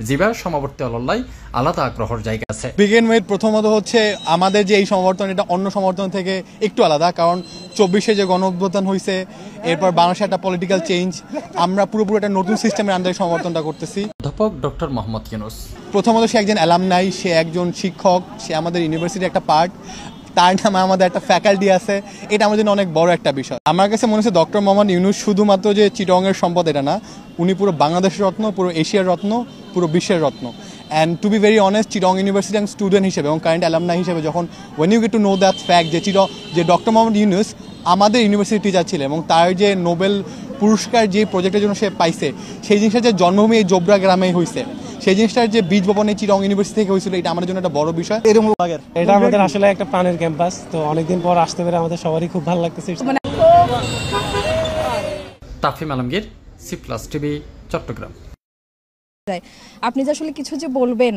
জিবা সমাবর্তী অলল্লাই আলাদা আগ্রহের জায়গা আছে। বিগিন উইথ প্রথমত হচ্ছে আমাদের যে এই সমাবর্তন এটা অন্য সমাবর্তন থেকে একটু আলাদা, কারণ 24-এ যে গণঅভ্যুত্থান হয়েছে, এরপর বাংলাদেশে একটা পলিটিক্যাল চেঞ্জ, আমরা পুরোপুরি একটা নতুন সিস্টেমের আন্ডারে সমাবর্তনটা করতেছি। অধ্যাপক ডক্টর মোহাম্মদ ইউনূস প্রথমত সে একজন অ্যালামনাই, সে একজন শিক্ষক, সে আমাদের ইউনিভার্সিটির একটা পার্ট, তার নামে আমাদের একটা ফ্যাকাল্টি আছে, এটা আমাদের জন্য অনেক বড় একটা বিষয়। আমার কাছে মনে হচ্ছে ডক্টর মোহাম্মদ ইউনূস শুধুমাত্র যে চিটংয়ের সম্পদ এটা না, উনি পুরো বাংলাদেশের রত্ন, পুরো এশিয়ার রত্ন, পুরো বিশ্বের রত্ন। And to be very honest, Chittagong university student হিসেবে এবং কারেন্ট অ্যালামনাই হিসেবে যখন when you get to know that fact যে ডক্টর মোহাম্মদ ইউনূস আমাদের ইউনিভার্সিটি টিচার ছিলেন এবং তার যে নোবেল পুরস্কার যে প্রজেক্টের জন্য সে পাইছে, সেই জিনিসটা যে জন্মভূমি এই জোবরা গ্রামে হয়েছে, সেই জিনিসটার যে বীজ বপন এই চিটং ইউনিভার্সিটি থেকে হয়েছিল, এটা আমাদের জন্য একটা বড় বিষয়। এটা আমাদের আসলে একটা প্রাণের ক্যাম্পাস, তো অনেকদিন পর আসতে পেরে আমাদের সবারই খুব ভালো লাগতেছে। তাফহিম আলমগীর, C+ টিভি, চট্টগ্রাম। আপনি যে আসলে কিছু যে বলবেন